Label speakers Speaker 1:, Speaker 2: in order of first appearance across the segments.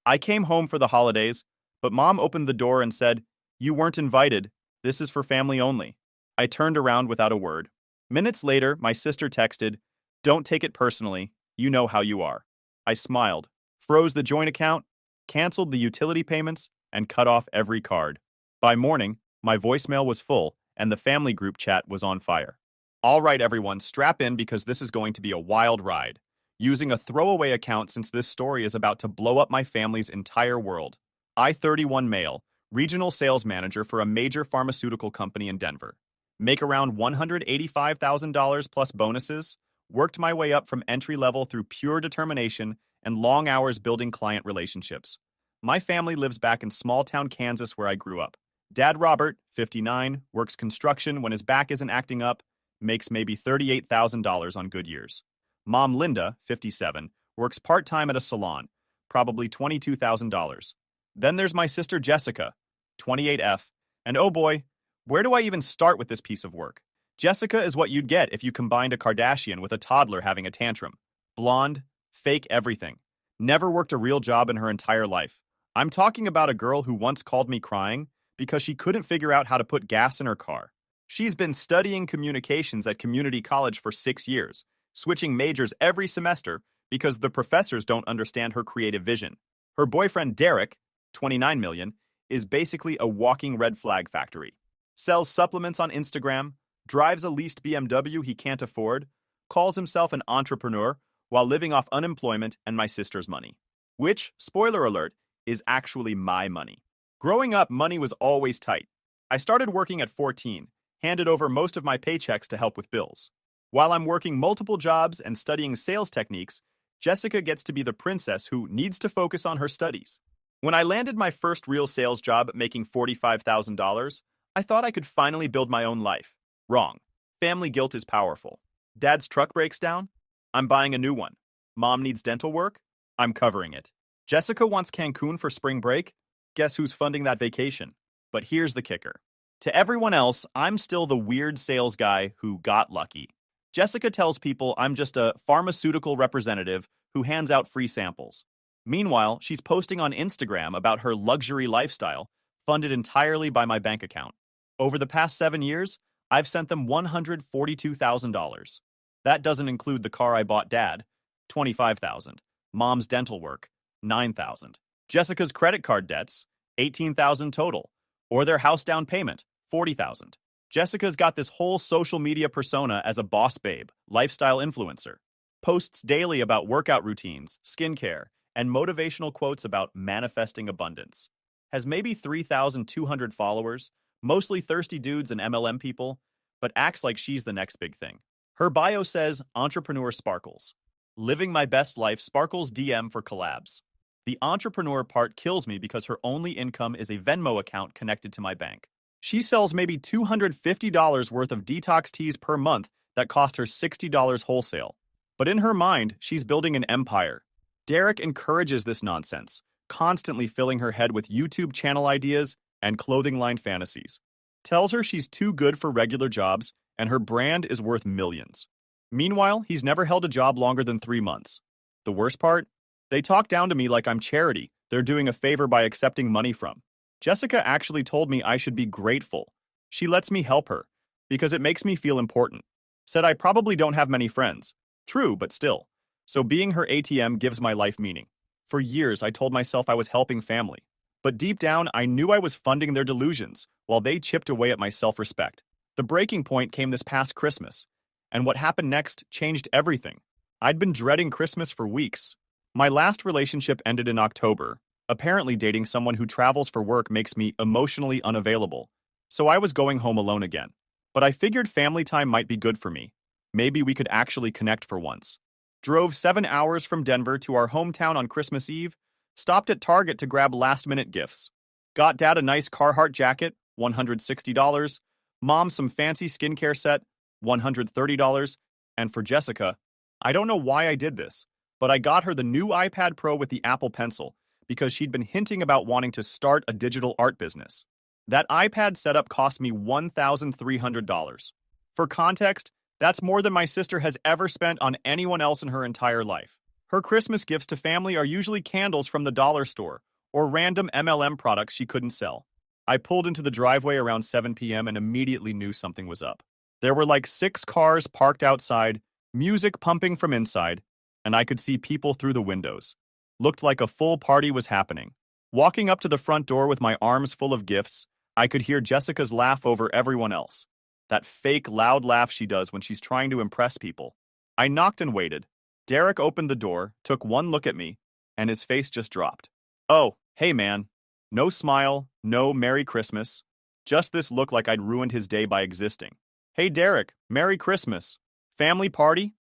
Speaker 1: I came home for the holidays, but Mom opened the door and said, "You weren't invited. This is for family only." I turned around without a word. Minutes later, my sister texted, "Don't take it personally. You know how you are." I smiled, froze the joint account, canceled the utility payments, and cut off every card. By morning, my voicemail was full, and the family group chat was on fire. All right, everyone, strap in because this is going to be a wild ride. Using a throwaway account since this story is about to blow up my family's entire world. I, 31 male, regional sales manager for a major pharmaceutical company in Denver. Make around $185,000 plus bonuses. Worked my way up from entry level through pure determination and long hours building client relationships. My family lives back in small town Kansas where I grew up. Dad Robert, 59, works construction when his back isn't acting up, makes maybe $38,000 on good years. Mom Linda, 57, works part-time at a salon, probably $22,000. Then there's my sister Jessica, 28F, and oh boy, where do I even start with this piece of work? Jessica is what you'd get if you combined a Kardashian with a toddler having a tantrum. Blonde, fake everything. Never worked a real job in her entire life. I'm talking about a girl who once called me crying because she couldn't figure out how to put gas in her car. She's been studying communications at community college for 6 years, switching majors every semester because the professors don't understand her creative vision. Her boyfriend Derek, 29 million, is basically a walking red flag factory. Sells supplements on Instagram, drives a leased BMW he can't afford, calls himself an entrepreneur while living off unemployment and my sister's money. Which, spoiler alert, is actually my money. Growing up, money was always tight. I started working at 14, handed over most of my paychecks to help with bills. While I'm working multiple jobs and studying sales techniques, Jessica gets to be the princess who needs to focus on her studies. When I landed my first real sales job making $45,000, I thought I could finally build my own life. Wrong. Family guilt is powerful. Dad's truck breaks down? I'm buying a new one. Mom needs dental work? I'm covering it. Jessica wants Cancun for spring break? Guess who's funding that vacation? But here's the kicker. To everyone else, I'm still the weird sales guy who got lucky. Jessica tells people I'm just a pharmaceutical representative who hands out free samples. Meanwhile, she's posting on Instagram about her luxury lifestyle, funded entirely by my bank account. Over the past 7 years, I've sent them $142,000. That doesn't include the car I bought Dad, $25,000. Mom's dental work, $9,000. Jessica's credit card debts, $18,000 total. Or their house down payment, $40,000. Jessica's got this whole social media persona as a boss babe, lifestyle influencer. Posts daily about workout routines, skincare, and motivational quotes about manifesting abundance. Has maybe 3,200 followers, mostly thirsty dudes and MLM people, but acts like she's the next big thing. Her bio says, Entrepreneur Sparkles. Living my best life, Sparkles DM for collabs. The entrepreneur part kills me because her only income is a Venmo account connected to my bank. She sells maybe $250 worth of detox teas per month that cost her $60 wholesale. But in her mind, she's building an empire. Derek encourages this nonsense, constantly filling her head with YouTube channel ideas and clothing line fantasies. Tells her she's too good for regular jobs and her brand is worth millions. Meanwhile, he's never held a job longer than 3 months. The worst part? They talk down to me like I'm charity they're doing a favor by accepting money from. Jessica actually told me I should be grateful. She lets me help her, because it makes me feel important. Said I probably don't have many friends. True, but still. So being her ATM gives my life meaning. For years, I told myself I was helping family. But deep down, I knew I was funding their delusions, while they chipped away at my self-respect. The breaking point came this past Christmas, and what happened next changed everything. I'd been dreading Christmas for weeks. My last relationship ended in October. Apparently dating someone who travels for work makes me emotionally unavailable. So I was going home alone again. But I figured family time might be good for me. Maybe we could actually connect for once. Drove 7 hours from Denver to our hometown on Christmas Eve, stopped at Target to grab last-minute gifts. Got Dad a nice Carhartt jacket, $160. Mom some fancy skincare set, $130. And for Jessica, I don't know why I did this, but I got her the new iPad Pro with the Apple Pencil because she'd been hinting about wanting to start a digital art business. That iPad setup cost me $1,300. For context, that's more than my sister has ever spent on anyone else in her entire life. Her Christmas gifts to family are usually candles from the dollar store or random MLM products she couldn't sell. I pulled into the driveway around 7 p.m. and immediately knew something was up. There were like 6 cars parked outside, music pumping from inside, and I could see people through the windows. Looked like a full party was happening. Walking up to the front door with my arms full of gifts, I could hear Jessica's laugh over everyone else. That fake, loud laugh she does when she's trying to impress people. I knocked and waited. Derek opened the door, took one look at me, and his face just dropped. Oh, hey man. No smile, no Merry Christmas. Just this look like I'd ruined his day by existing. Hey Derek, Merry Christmas. Family party?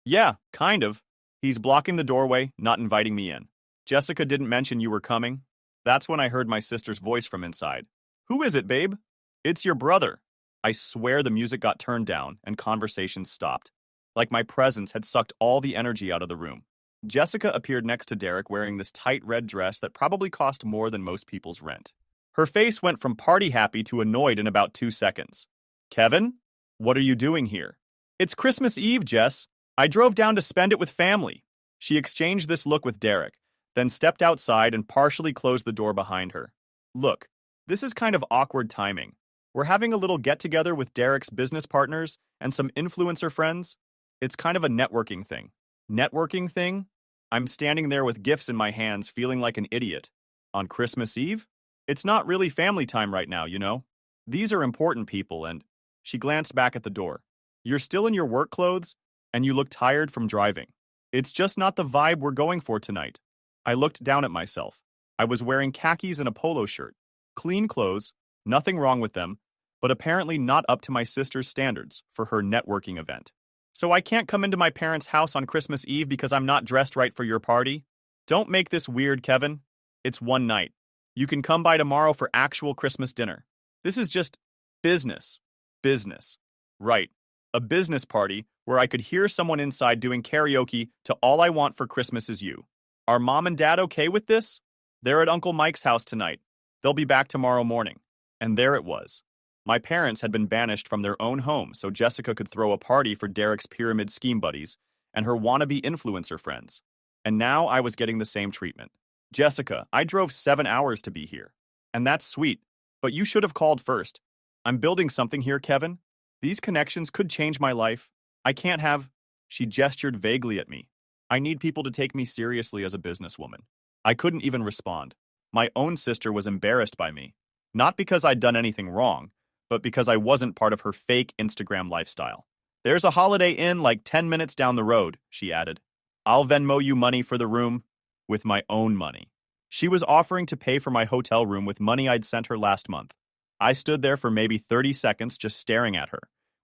Speaker 1: Yeah, kind of. He's blocking the doorway, not inviting me in. Jessica didn't mention you were coming. That's when I heard my sister's voice from inside. Who is it, babe? It's your brother. I swear the music got turned down and conversations stopped. Like my presence had sucked all the energy out of the room. Jessica appeared next to Derek wearing this tight red dress that probably cost more than most people's rent. Her face went from party happy to annoyed in about 2 seconds. Kevin? What are you doing here? It's Christmas Eve, Jess. I drove down to spend it with family. She exchanged this look with Derek, then stepped outside and partially closed the door behind her. Look, this is kind of awkward timing. We're having a little get-together with Derek's business partners and some influencer friends. It's kind of a networking thing. Networking thing? I'm standing there with gifts in my hands feeling like an idiot. On Christmas Eve? It's not really family time right now, you know? These are important people and… She glanced back at the door. You're still in your work clothes, and you look tired from driving. It's just not the vibe we're going for tonight. I looked down at myself. I was wearing khakis and a polo shirt. Clean clothes, nothing wrong with them, but apparently not up to my sister's standards for her networking event. So I can't come into my parents' house on Christmas Eve because I'm not dressed right for your party? Don't make this weird, Kevin. It's one night. You can come by tomorrow for actual Christmas dinner. This is just business. Business. Right. A business party where I could hear someone inside doing karaoke to All I Want for Christmas Is You. Are Mom and Dad okay with this? They're at Uncle Mike's house tonight. They'll be back tomorrow morning. And there it was. My parents had been banished from their own home so Jessica could throw a party for Derek's pyramid scheme buddies and her wannabe influencer friends. And now I was getting the same treatment. Jessica, I drove 7 hours to be here. And that's sweet, but you should have called first. I'm building something here, Kevin. These connections could change my life. I can't have… She gestured vaguely at me. I need people to take me seriously as a businesswoman. I couldn't even respond. My own sister was embarrassed by me. Not because I'd done anything wrong, but because I wasn't part of her fake Instagram lifestyle. There's a Holiday Inn like 10 minutes down the road, she added. I'll Venmo you money for the room with my own money. She was offering to pay for my hotel room with money I'd sent her last month. I stood there for maybe 30 seconds just staring at her,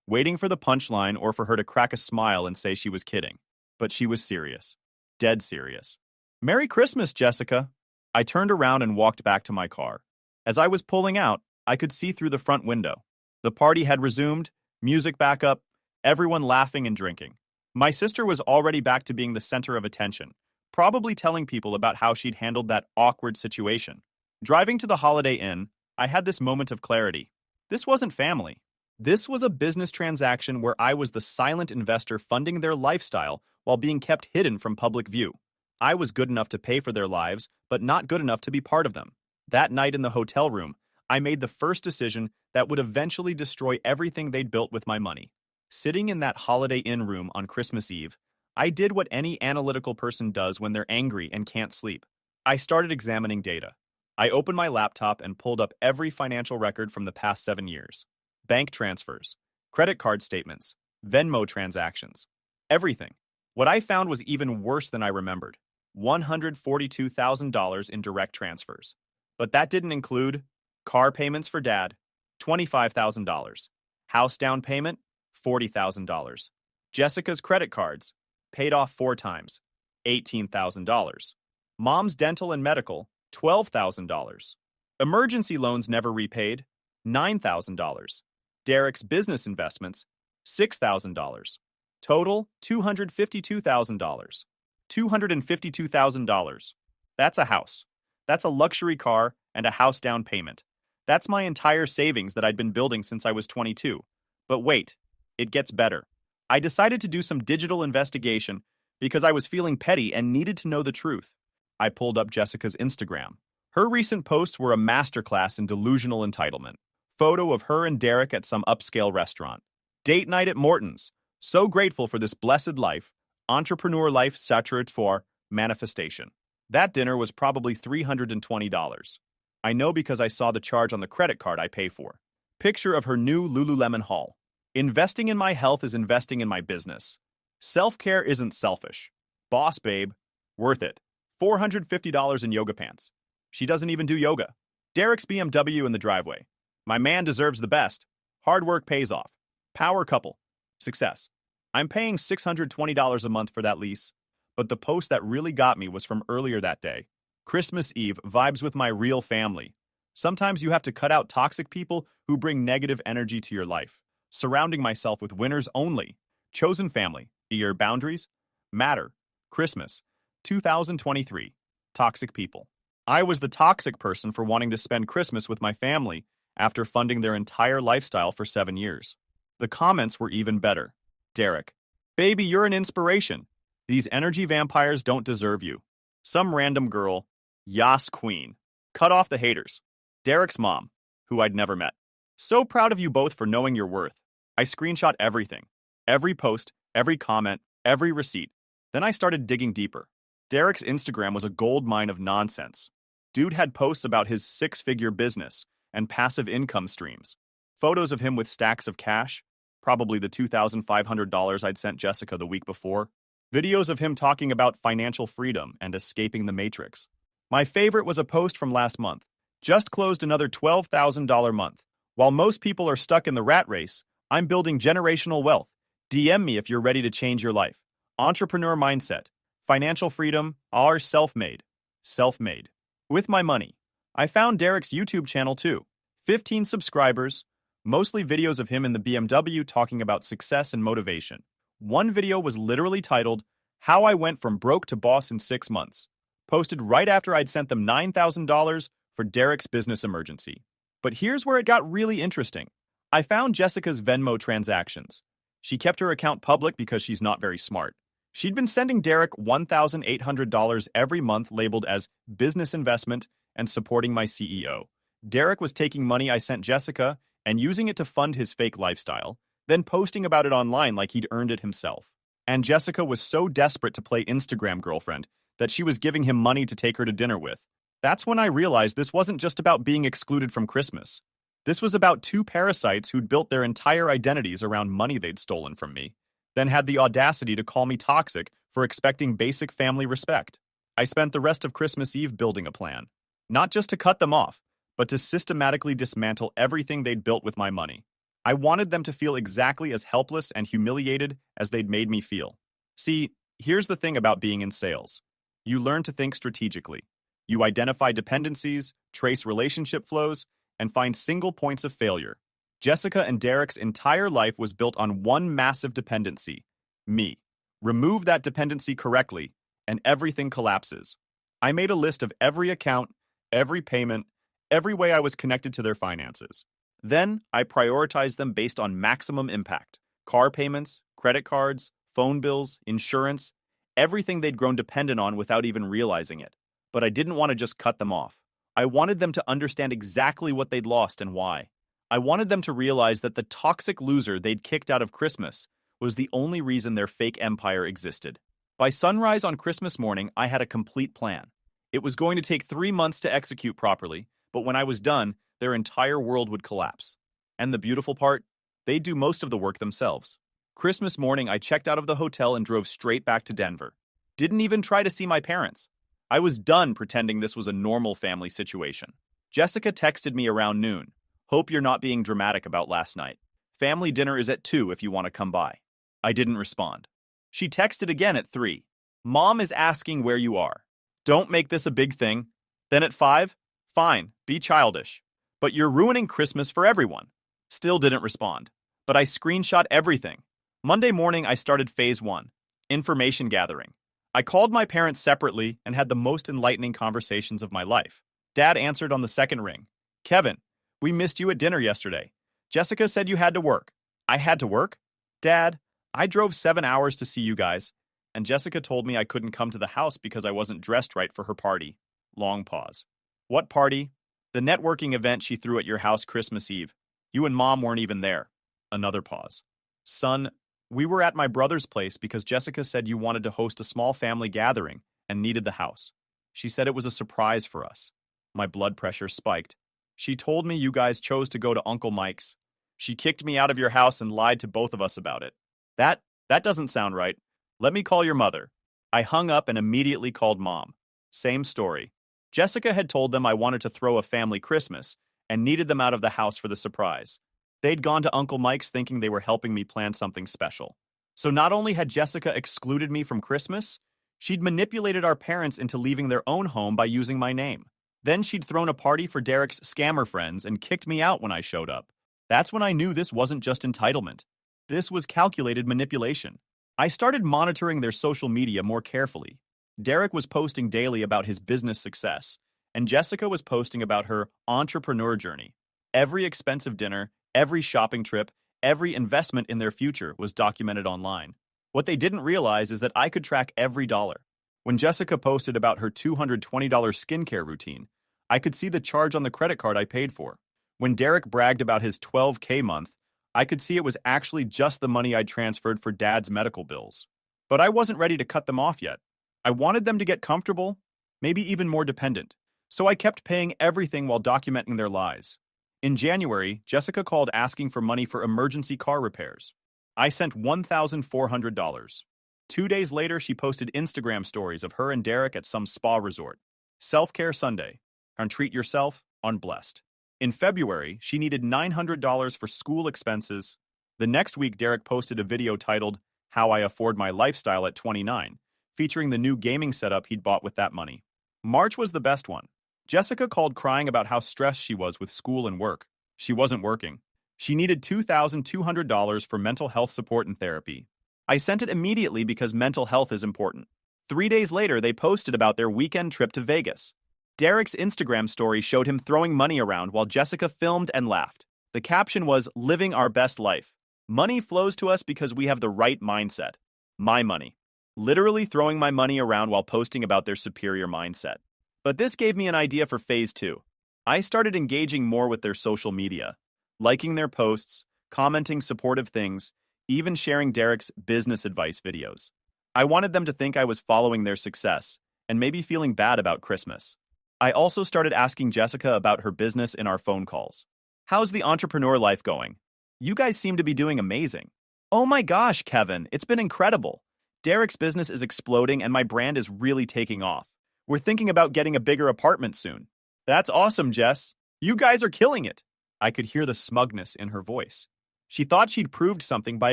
Speaker 1: waiting for the punchline or for her to crack a smile and say she was kidding. But she was serious. Dead serious. Merry Christmas, Jessica. I turned around and walked back to my car. As I was pulling out, I could see through the front window. The party had resumed, music back up, everyone laughing and drinking. My sister was already back to being the center of attention, probably telling people about how she'd handled that awkward situation. Driving to the Holiday Inn, I had this moment of clarity. This wasn't family. This was a business transaction where I was the silent investor funding their lifestyle while being kept hidden from public view. I was good enough to pay for their lives, but not good enough to be part of them. That night in the hotel room, I made the first decision that would eventually destroy everything they'd built with my money. Sitting in that Holiday Inn room on Christmas Eve, I did what any analytical person does when they're angry and can't sleep. I started examining data. I opened my laptop and pulled up every financial record from the past 7 years. Bank transfers, credit card statements, Venmo transactions, everything. What I found was even worse than I remembered. $142,000 in direct transfers. But that didn't include car payments for Dad, $25,000. House down payment, $40,000. Jessica's credit cards, paid off 4 times, $18,000. Mom's dental and medical, $12,000. Emergency loans never repaid, $9,000. Derek's business investments, $6,000. Total, $252,000. $252,000. That's a house. That's a luxury car and a house down payment. That's my entire savings that I'd been building since I was 22. But wait, it gets better. I decided to do some digital investigation because I was feeling petty and needed to know the truth. I pulled up Jessica's Instagram. Her recent posts were a masterclass in delusional entitlement. Photo of her and Derek at some upscale restaurant. Date night at Morton's. So grateful for this blessed life. Entrepreneur life saturated for manifestation. That dinner was probably $320. I know because I saw the charge on the credit card I pay for. Picture of her new Lululemon haul. Investing in my health is investing in my business. Self-care isn't selfish. Boss babe. Worth it. $450 in yoga pants. She doesn't even do yoga. Derek's BMW in the driveway. My man deserves the best. Hard work pays off. Power couple. Success. I'm paying $620 a month for that lease. But the post that really got me was from earlier that day. Christmas Eve vibes with my real family. Sometimes you have to cut out toxic people who bring negative energy to your life. Surrounding myself with winners only. Chosen family. Your boundaries matter. Christmas 2023. Toxic people. I was the toxic person for wanting to spend Christmas with my family after funding their entire lifestyle for 7 years. The comments were even better. Derek. Baby, you're an inspiration. These energy vampires don't deserve you. Some random girl. Yas queen. Cut off the haters. Derek's mom, who I'd never met. So proud of you both for knowing your worth. I screenshot everything. Every post, every comment, every receipt. Then I started digging deeper. Derek's Instagram was a gold mine of nonsense. Dude had posts about his 6-figure business and passive income streams. Photos of him with stacks of cash, probably the $2,500 I'd sent Jessica the week before. Videos of him talking about financial freedom and escaping the matrix. My favorite was a post from last month. Just closed another $12,000 month. While most people are stuck in the rat race, I'm building generational wealth. DM me if you're ready to change your life. Entrepreneur mindset. Financial freedom are self-made. Self-made. With my money. I found Derek's YouTube channel too. 15 subscribers, mostly videos of him in the BMW talking about success and motivation. One video was literally titled, How I Went From Broke to Boss in 6 Months. Posted right after I'd sent them $9,000 for Derek's business emergency. But here's where it got really interesting. I found Jessica's Venmo transactions. She kept her account public because she's not very smart. She'd been sending Derek $1,800 every month labeled as business investment and supporting my CEO. Derek was taking money I sent Jessica and using it to fund his fake lifestyle, then posting about it online like he'd earned it himself. And Jessica was so desperate to play Instagram girlfriend that she was giving him money to take her to dinner with. That's when I realized this wasn't just about being excluded from Christmas. This was about 2 parasites who'd built their entire identities around money they'd stolen from me, then had the audacity to call me toxic for expecting basic family respect. I spent the rest of Christmas Eve building a plan. Not just to cut them off, but to systematically dismantle everything they'd built with my money. I wanted them to feel exactly as helpless and humiliated as they'd made me feel. See, here's the thing about being in sales. You learn to think strategically. You identify dependencies, trace relationship flows, and find single points of failure. Jessica and Derek's entire life was built on one massive dependency, me. Remove that dependency correctly, and everything collapses. I made a list of every account, every payment, every way I was connected to their finances. Then, I prioritized them based on maximum impact. Car payments, credit cards, phone bills, insurance, everything they'd grown dependent on without even realizing it. But I didn't want to just cut them off. I wanted them to understand exactly what they'd lost and why. I wanted them to realize that the toxic loser they'd kicked out of Christmas was the only reason their fake empire existed. By sunrise on Christmas morning, I had a complete plan. It was going to take 3 months to execute properly, but when I was done, their entire world would collapse. And the beautiful part? They'd do most of the work themselves. Christmas morning, I checked out of the hotel and drove straight back to Denver. Didn't even try to see my parents. I was done pretending this was a normal family situation. Jessica texted me around noon. Hope you're not being dramatic about last night. Family dinner is at 2 if you want to come by. I didn't respond. She texted again at 3. Mom is asking where you are. Don't make this a big thing. Then at 5, fine, be childish. But you're ruining Christmas for everyone. Still didn't respond. But I screenshot everything. Monday morning, I started phase 1, information gathering. I called my parents separately and had the most enlightening conversations of my life. Dad answered on the second ring. Kevin, we missed you at dinner yesterday. Jessica said you had to work. I had to work? Dad, I drove 7 hours to see you guys. And Jessica told me I couldn't come to the house because I wasn't dressed right for her party. Long pause. What party? The networking event she threw at your house Christmas Eve. You and Mom weren't even there. Another pause. Son, we were at my brother's place because Jessica said you wanted to host a small family gathering and needed the house. She said it was a surprise for us. My blood pressure spiked. She told me you guys chose to go to Uncle Mike's. She kicked me out of your house and lied to both of us about it. That doesn't sound right. Let me call your mother. I hung up and immediately called Mom. Same story. Jessica had told them I wanted to throw a family Christmas and needed them out of the house for the surprise. They'd gone to Uncle Mike's thinking they were helping me plan something special. So not only had Jessica excluded me from Christmas, she'd manipulated our parents into leaving their own home by using my name. Then she'd thrown a party for Derek's scammer friends and kicked me out when I showed up. That's when I knew this wasn't just entitlement. This was calculated manipulation. I started monitoring their social media more carefully. Derek was posting daily about his business success, and Jessica was posting about her entrepreneur journey. Every expensive dinner, every shopping trip, every investment in their future was documented online. What they didn't realize is that I could track every dollar. When Jessica posted about her $220 skincare routine, I could see the charge on the credit card I paid for. When Derek bragged about his $12K month, I could see it was actually just the money I'd transferred for Dad's medical bills. But I wasn't ready to cut them off yet. I wanted them to get comfortable, maybe even more dependent. So I kept paying everything while documenting their lies. In January, Jessica called asking for money for emergency car repairs. I sent $1,400. 2 days later, she posted Instagram stories of her and Derek at some spa resort. Self-care Sunday. And treat yourself on Blessed. In February, she needed $900 for school expenses. The next week, Derek posted a video titled, How I Afford My Lifestyle at 29, featuring the new gaming setup he'd bought with that money. March was the best one. Jessica called crying about how stressed she was with school and work. She wasn't working. She needed $2,200 for mental health support and therapy. I sent it immediately because mental health is important. 3 days later, they posted about their weekend trip to Vegas. Derek's Instagram story showed him throwing money around while Jessica filmed and laughed. The caption was, Living our best life. Money flows to us because we have the right mindset. My money. Literally throwing my money around while posting about their superior mindset. But this gave me an idea for phase 2. I started engaging more with their social media, liking their posts, commenting supportive things, even sharing Derek's business advice videos. I wanted them to think I was following their success and maybe feeling bad about Christmas. I also started asking Jessica about her business in our phone calls. How's the entrepreneur life going? You guys seem to be doing amazing. Oh my gosh, Kevin, it's been incredible. Derek's business is exploding and my brand is really taking off. We're thinking about getting a bigger apartment soon. That's awesome, Jess. You guys are killing it. I could hear the smugness in her voice. She thought she'd proved something by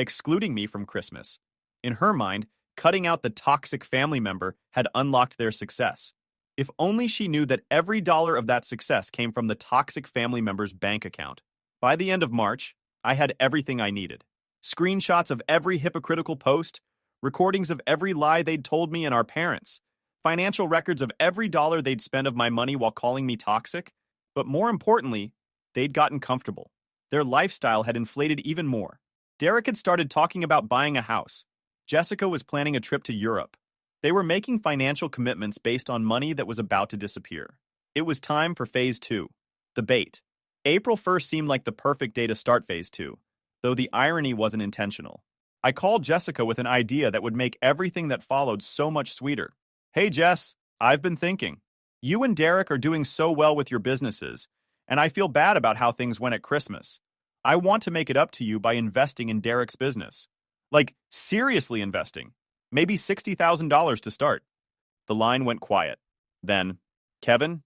Speaker 1: excluding me from Christmas. In her mind, cutting out the toxic family member had unlocked their success. If only she knew that every dollar of that success came from the toxic family member's bank account. By the end of March, I had everything I needed. Screenshots of every hypocritical post, recordings of every lie they'd told me and our parents, financial records of every dollar they'd spent of my money while calling me toxic. But more importantly, they'd gotten comfortable. Their lifestyle had inflated even more. Derek had started talking about buying a house. Jessica was planning a trip to Europe. They were making financial commitments based on money that was about to disappear. It was time for phase 2, the bait. April 1st seemed like the perfect day to start phase 2, though the irony wasn't intentional. I called Jessica with an idea that would make everything that followed so much sweeter. Hey Jess, I've been thinking. You and Derek are doing so well with your businesses, and I feel bad about how things went at Christmas. I want to make it up to you by investing in Derek's business. Like, seriously investing. Maybe $60,000 to start. The line went quiet. Then, Kevin,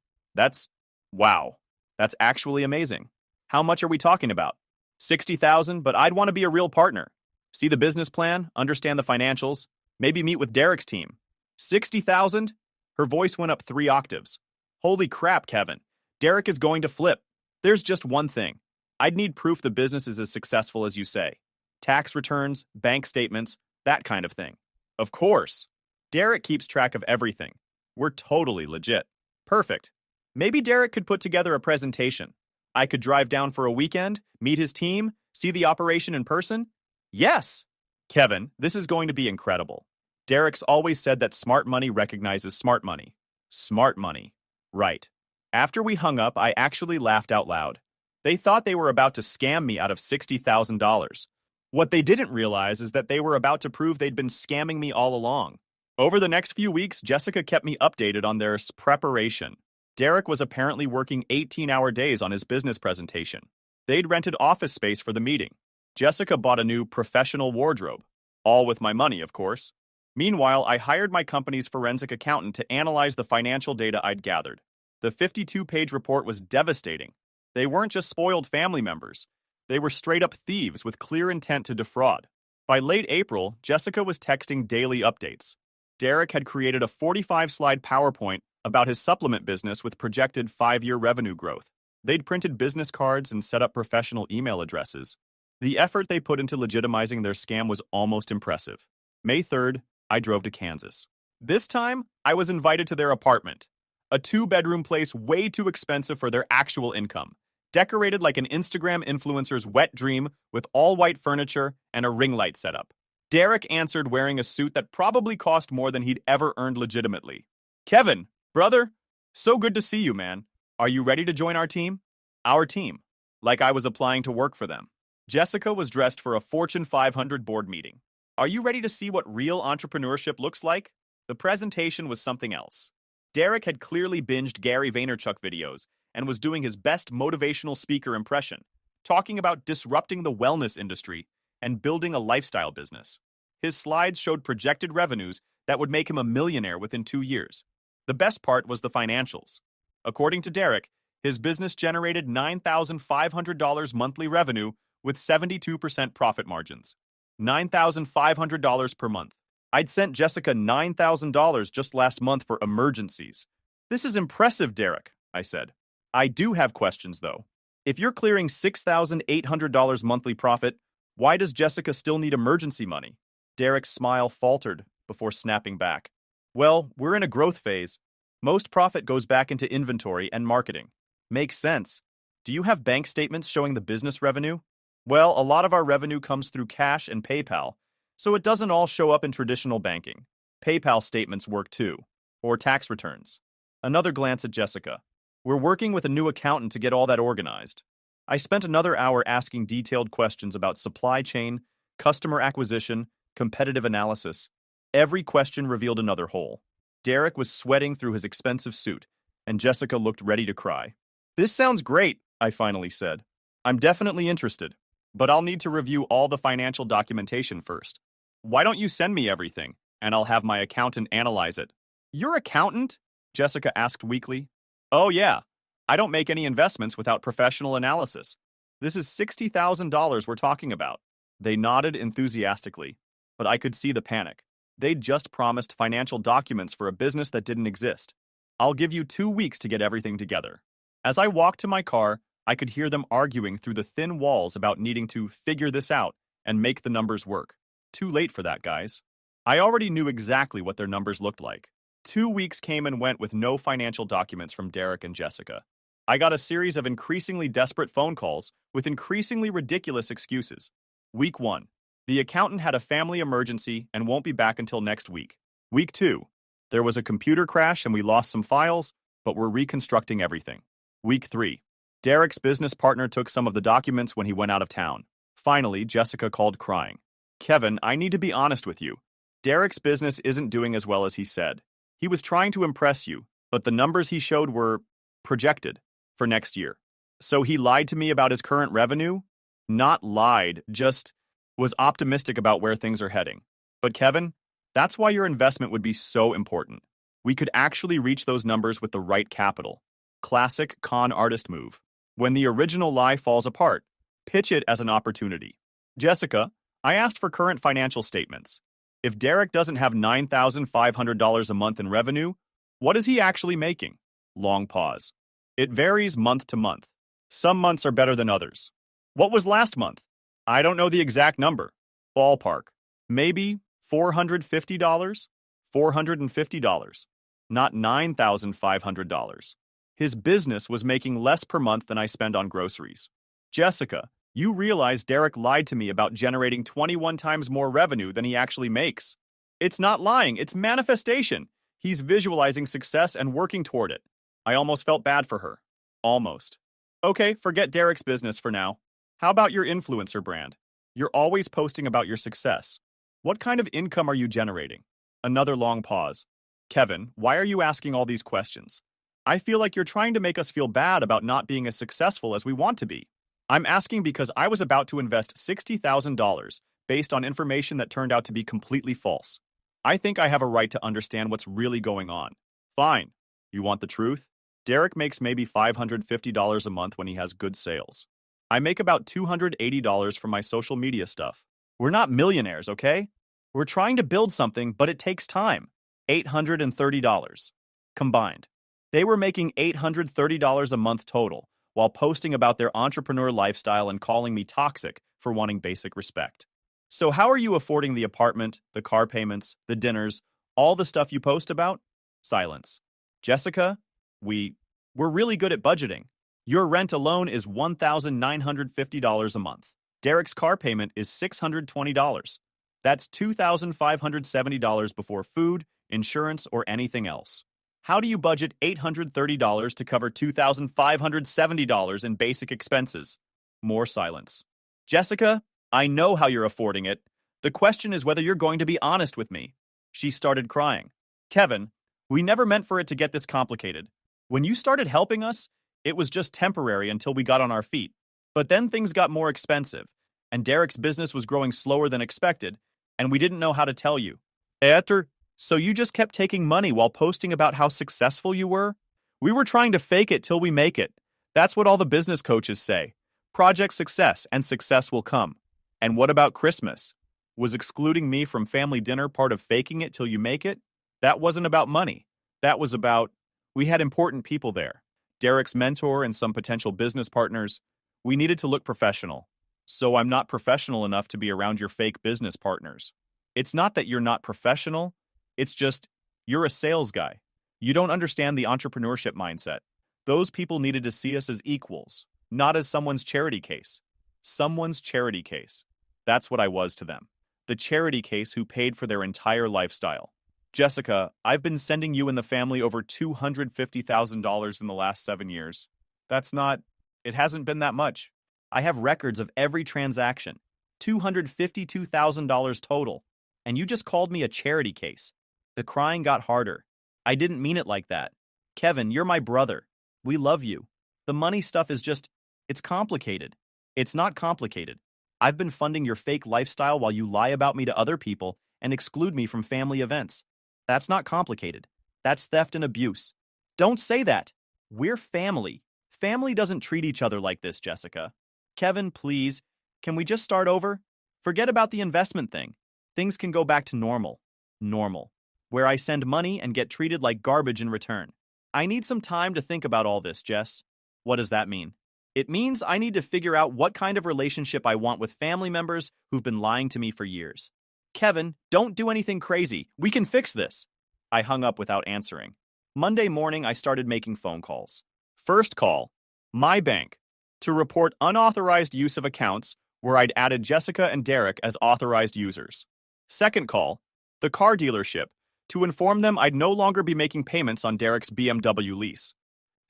Speaker 1: wow. That's actually amazing. How much are we talking about? 60,000, but I'd want to be a real partner. See the business plan, understand the financials, maybe meet with Derek's team. 60,000? Her voice went up 3 octaves. Holy crap, Kevin. Derek is going to flip. There's just one thing. I'd need proof the business is as successful as you say. Tax returns, bank statements, that kind of thing. Of course. Derek keeps track of everything. We're totally legit. Perfect. Maybe Derek could put together a presentation. I could drive down for a weekend, meet his team, see the operation in person. Yes! Kevin, this is going to be incredible. Derek's always said that smart money recognizes smart money. Smart money. Right. After we hung up, I actually laughed out loud. They thought they were about to scam me out of $60,000. What they didn't realize is that they were about to prove they'd been scamming me all along. Over the next few weeks, Jessica kept me updated on their preparation. Derek was apparently working 18-hour days on his business presentation. They'd rented office space for the meeting. Jessica bought a new professional wardrobe. All with my money, of course. Meanwhile, I hired my company's forensic accountant to analyze the financial data I'd gathered. The 52-page report was devastating. They weren't just spoiled family members. They were straight-up thieves with clear intent to defraud. By late April, Jessica was texting daily updates. Derek had created a 45-slide PowerPoint about his supplement business with projected 5-year revenue growth. They'd printed business cards and set up professional email addresses. The effort they put into legitimizing their scam was almost impressive. May 3rd, I drove to Kansas. This time, I was invited to their apartment. A 2-bedroom place way too expensive for their actual income. Decorated like an Instagram influencer's wet dream with all-white furniture and a ring light setup. Derek answered wearing a suit that probably cost more than he'd ever earned legitimately. "Kevin, brother, so good to see you, man. Are you ready to join our team?" Our team. Like I was applying to work for them. Jessica was dressed for a Fortune 500 board meeting. Are you ready to see what real entrepreneurship looks like? The presentation was something else. Derek had clearly binged Gary Vaynerchuk videos and was doing his best motivational speaker impression, talking about disrupting the wellness industry and building a lifestyle business. His slides showed projected revenues that would make him a millionaire within 2 years. The best part was the financials. According to Derek, his business generated $9,500 monthly revenue with 72% profit margins. $9,500 per month. I'd sent Jessica $9,000 just last month for emergencies. "This is impressive, Derek," I said. "I do have questions, though. If you're clearing $6,800 monthly profit, why does Jessica still need emergency money?" Derek's smile faltered before snapping back. "Well, we're in a growth phase. Most profit goes back into inventory and marketing." "Makes sense. Do you have bank statements showing the business revenue?" "Well, a lot of our revenue comes through cash and PayPal, so it doesn't all show up in traditional banking. PayPal statements work too, or tax returns." Another glance at Jessica. "We're working with a new accountant to get all that organized." I spent another hour asking detailed questions about supply chain, customer acquisition, competitive analysis. Every question revealed another hole. Derek was sweating through his expensive suit, and Jessica looked ready to cry. "This sounds great," I finally said. "I'm definitely interested, but I'll need to review all the financial documentation first." "Why don't you send me everything, and I'll have my accountant analyze it?" "Your accountant?" Jessica asked weakly. "Oh yeah, I don't make any investments without professional analysis. This is $60,000 we're talking about." They nodded enthusiastically, but I could see the panic. They'd just promised financial documents for a business that didn't exist. "I'll give you 2 weeks to get everything together." As I walked to my car, I could hear them arguing through the thin walls about needing to figure this out and make the numbers work. Too late for that, guys. I already knew exactly what their numbers looked like. 2 weeks came and went with no financial documents from Derek and Jessica. I got a series of increasingly desperate phone calls with increasingly ridiculous excuses. Week 1. The accountant had a family emergency and won't be back until next week. Week 2. There was a computer crash and we lost some files, but we're reconstructing everything. Week 3. Derek's business partner took some of the documents when he went out of town. Finally, Jessica called crying. "Kevin, I need to be honest with you. Derek's business isn't doing as well as he said. He was trying to impress you, but the numbers he showed were projected for next year. So he lied to me about his current revenue? Not lied, just was optimistic about where things are heading. But Kevin, that's why your investment would be so important. We could actually reach those numbers with the right capital." Classic con artist move. When the original lie falls apart, pitch it as an opportunity. "Jessica, I asked for current financial statements. If Derek doesn't have $9,500 a month in revenue, what is he actually making?" Long pause. "It varies month to month. Some months are better than others." "What was last month?" "I don't know the exact number. Ballpark. Maybe $450? $450. Not $9,500. His business was making less per month than I spend on groceries." "Jessica, you realize Derek lied to me about generating 21 times more revenue than he actually makes." It's not lying, it's manifestation. He's visualizing success and working toward it. I almost felt bad for her. Almost. Okay, forget Derek's business for now. How about your influencer brand? You're always posting about your success. What kind of income are you generating? Another long pause. Kevin, why are you asking all these questions? I feel like you're trying to make us feel bad about not being as successful as we want to be. I'm asking because I was about to invest $60,000 based on information that turned out to be completely false. I think I have a right to understand what's really going on. Fine. You want the truth? Derek makes maybe $550 a month when he has good sales. I make about $280 from my social media stuff. We're not millionaires, okay? We're trying to build something, but it takes time. $830 combined. They were making $830 a month total while posting about their entrepreneur lifestyle and calling me toxic for wanting basic respect. So how are you affording the apartment, the car payments, the dinners, all the stuff you post about? Silence. Jessica, we're really good at budgeting. Your rent alone is $1,950 a month. Derek's car payment is $620. That's $2,570 before food, insurance, or anything else. How do you budget $830 to cover $2,570 in basic expenses? More silence. Jessica, I know how you're affording it. The question is whether you're going to be honest with me. She started crying. Kevin, we never meant for it to get this complicated. When you started helping us, it was just temporary until we got on our feet. But then things got more expensive, and Derek's business was growing slower than expected, and we didn't know how to tell you. So you just kept taking money while posting about how successful you were? We were trying to fake it till we make it. That's what all the business coaches say. Project success and success will come. And what about Christmas? Was excluding me from family dinner part of faking it till you make it? That wasn't about money. That was about, we had important people there. Derek's mentor and some potential business partners. We needed to look professional. So I'm not professional enough to be around your fake business partners. It's not that you're not professional. It's just, you're a sales guy. You don't understand the entrepreneurship mindset. Those people needed to see us as equals, not as someone's charity case. Someone's charity case. That's what I was to them. The charity case who paid for their entire lifestyle. Jessica, I've been sending you and the family over $250,000 in the last 7 years. It hasn't been that much. I have records of every transaction. $252,000 total. And you just called me a charity case. The crying got harder. I didn't mean it like that. Kevin, you're my brother. We love you. The money stuff is just, it's complicated. It's not complicated. I've been funding your fake lifestyle while you lie about me to other people and exclude me from family events. That's not complicated. That's theft and abuse. Don't say that. We're family. Family doesn't treat each other like this, Jessica. Kevin, please, can we just start over? Forget about the investment thing. Things can go back to normal. Normal. Where I send money and get treated like garbage in return. I need some time to think about all this, Jess. What does that mean? It means I need to figure out what kind of relationship I want with family members who've been lying to me for years. Kevin, don't do anything crazy. We can fix this. I hung up without answering. Monday morning, I started making phone calls. First call, my bank, to report unauthorized use of accounts where I'd added Jessica and Derek as authorized users. Second call, the car dealership, to inform them I'd no longer be making payments on Derek's BMW lease.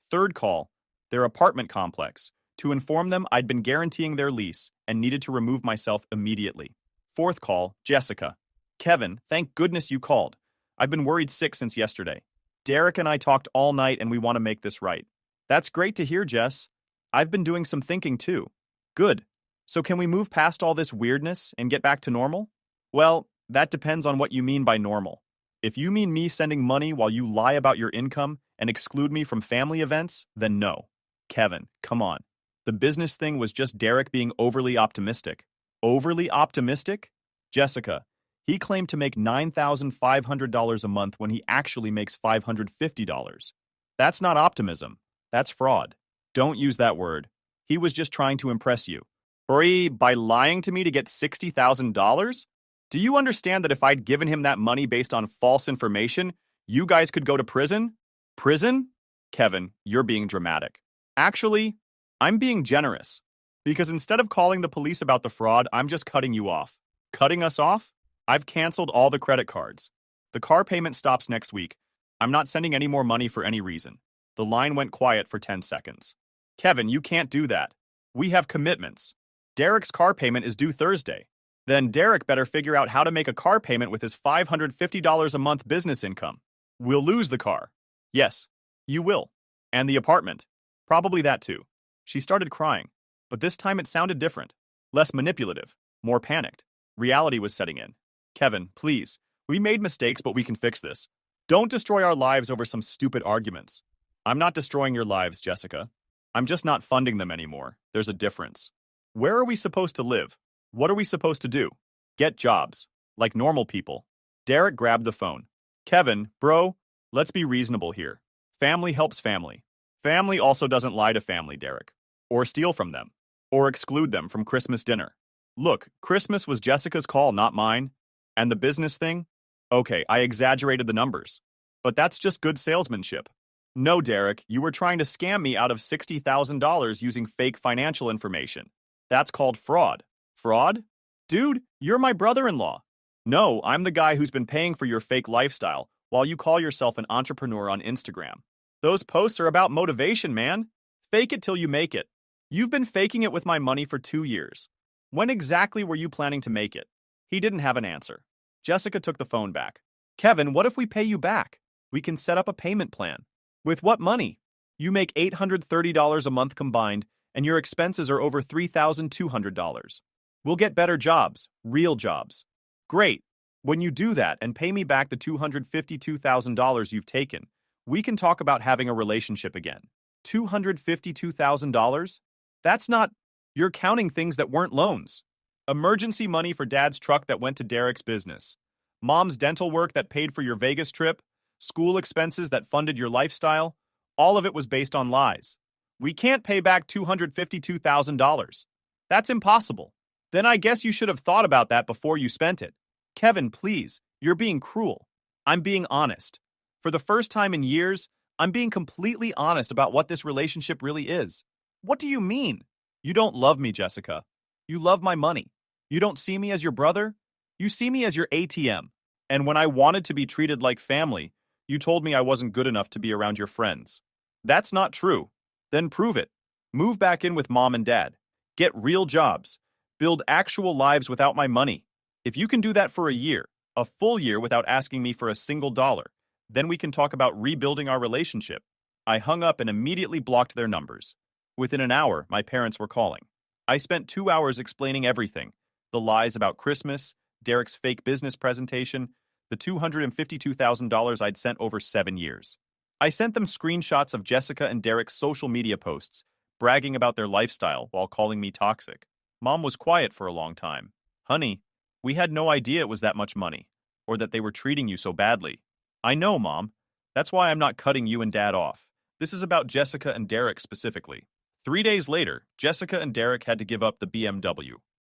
Speaker 1: Third call, their apartment complex, to inform them I'd been guaranteeing their lease and needed to remove myself immediately. Fourth call, Jessica. Kevin, thank goodness you called. I've been worried sick since yesterday. Derek and I talked all night and we want to make this right. That's great to hear, Jess. I've been doing some thinking too. Good. So can we move past all this weirdness and get back to normal? Well, that depends on what you mean by normal. If you mean me sending money while you lie about your income and exclude me from family events, then no. Kevin, come on. The business thing was just Derek being overly optimistic. Overly optimistic? Jessica, he claimed to make $9,500 a month when he actually makes $550. That's not optimism. That's fraud. Don't use that word. He was just trying to impress you. By lying to me to get $60,000? Do you understand that if I'd given him that money based on false information, you guys could go to prison? Prison? Kevin, you're being dramatic. Actually, I'm being generous. Because instead of calling the police about the fraud, I'm just cutting you off. Cutting us off? I've canceled all the credit cards. The car payment stops next week. I'm not sending any more money for any reason. The line went quiet for 10 seconds. Kevin, you can't do that. We have commitments. Derek's car payment is due Thursday. Then Derek better figure out how to make a car payment with his $550 a month business income. We'll lose the car. Yes, you will. And the apartment. Probably that too. She started crying, but this time it sounded different. Less manipulative, more panicked. Reality was setting in. Kevin, please. We made mistakes, but we can fix this. Don't destroy our lives over some stupid arguments. I'm not destroying your lives, Jessica. I'm just not funding them anymore. There's a difference. Where are we supposed to live? What are we supposed to do? Get jobs. Like normal people. Derek grabbed the phone. Kevin, bro, let's be reasonable here. Family helps family. Family also doesn't lie to family, Derek. Or steal from them. Or exclude them from Christmas dinner. Look, Christmas was Jessica's call, not mine. And the business thing? Okay, I exaggerated the numbers. But that's just good salesmanship. No, Derek, you were trying to scam me out of $60,000 using fake financial information. That's called fraud. Fraud? Dude, you're my brother-in-law. No, I'm the guy who's been paying for your fake lifestyle while you call yourself an entrepreneur on Instagram. Those posts are about motivation, man. Fake it till you make it. You've been faking it with my money for 2 years. When exactly were you planning to make it? He didn't have an answer. Jessica took the phone back. Kevin, what if we pay you back? We can set up a payment plan. With what money? You make $830 a month combined, and your expenses are over $3,200. We'll get better jobs, real jobs. Great. When you do that and pay me back the $252,000 you've taken, we can talk about having a relationship again. $252,000? That's not... You're counting things that weren't loans. Emergency money for Dad's truck that went to Derek's business. Mom's dental work that paid for your Vegas trip. School expenses that funded your lifestyle. All of it was based on lies. We can't pay back $252,000. That's impossible. Then I guess you should have thought about that before you spent it. Kevin, please, you're being cruel. I'm being honest. For the first time in years, I'm being completely honest about what this relationship really is. What do you mean? You don't love me, Jessica. You love my money. You don't see me as your brother. You see me as your ATM. And when I wanted to be treated like family, you told me I wasn't good enough to be around your friends. That's not true. Then prove it. Move back in with Mom and Dad. Get real jobs. Build actual lives without my money. If you can do that for a full year without asking me for a single dollar, then we can talk about rebuilding our relationship. I hung up and immediately blocked their numbers. Within an hour, my parents were calling. I spent 2 hours explaining everything. The lies about Christmas, Derek's fake business presentation, the $252,000 I'd sent over 7 years. I sent them screenshots of Jessica and Derek's social media posts, bragging about their lifestyle while calling me toxic. Mom was quiet for a long time. Honey, we had no idea it was that much money, or that they were treating you so badly. I know, Mom. That's why I'm not cutting you and Dad off. This is about Jessica and Derek specifically. 3 days later, Jessica and Derek had to give up the BMW.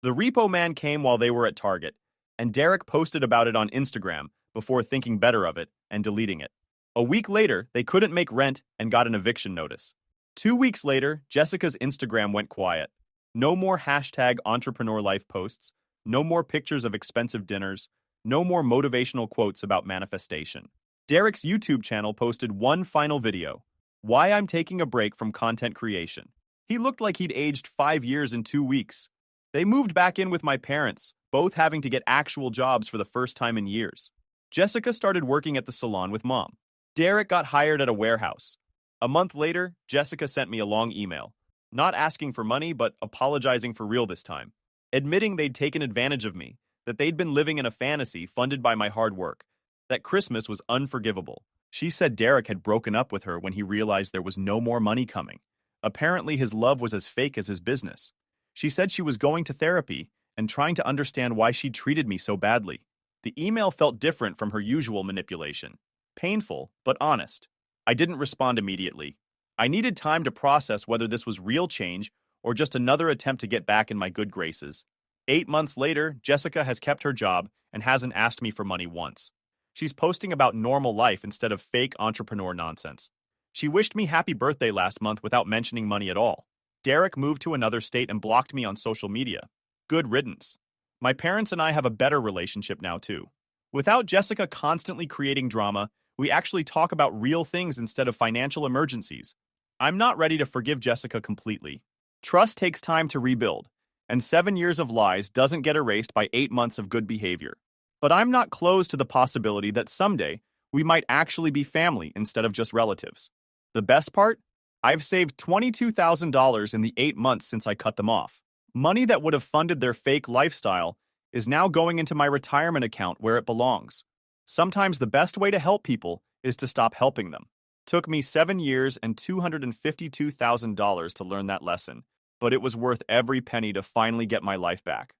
Speaker 1: The repo man came while they were at Target, and Derek posted about it on Instagram before thinking better of it and deleting it. A week later, they couldn't make rent and got an eviction notice. 2 weeks later, Jessica's Instagram went quiet. No more hashtag entrepreneur life posts, no more pictures of expensive dinners, no more motivational quotes about manifestation. Derek's YouTube channel posted one final video, why I'm taking a break from content creation. He looked like he'd aged 5 years in 2 weeks. They moved back in with my parents, both having to get actual jobs for the first time in years. Jessica started working at the salon with Mom. Derek got hired at a warehouse. A month later, Jessica sent me a long email, not asking for money, but apologizing for real this time, admitting they'd taken advantage of me, that they'd been living in a fantasy funded by my hard work, that Christmas was unforgivable. She said Derek had broken up with her when he realized there was no more money coming. Apparently, his love was as fake as his business. She said she was going to therapy and trying to understand why she treated me so badly. The email felt different from her usual manipulation. Painful, but honest. I didn't respond immediately. I needed time to process whether this was real change or just another attempt to get back in my good graces. 8 months later, Jessica has kept her job and hasn't asked me for money once. She's posting about normal life instead of fake entrepreneur nonsense. She wished me happy birthday last month without mentioning money at all. Derek moved to another state and blocked me on social media. Good riddance. My parents and I have a better relationship now, too. Without Jessica constantly creating drama, we actually talk about real things instead of financial emergencies. I'm not ready to forgive Jessica completely. Trust takes time to rebuild, and 7 years of lies doesn't get erased by 8 months of good behavior. But I'm not closed to the possibility that someday we might actually be family instead of just relatives. The best part? I've saved $22,000 in the 8 months since I cut them off. Money that would have funded their fake lifestyle is now going into my retirement account where it belongs. Sometimes the best way to help people is to stop helping them. Took me 7 years and $252,000 to learn that lesson, but it was worth every penny to finally get my life back.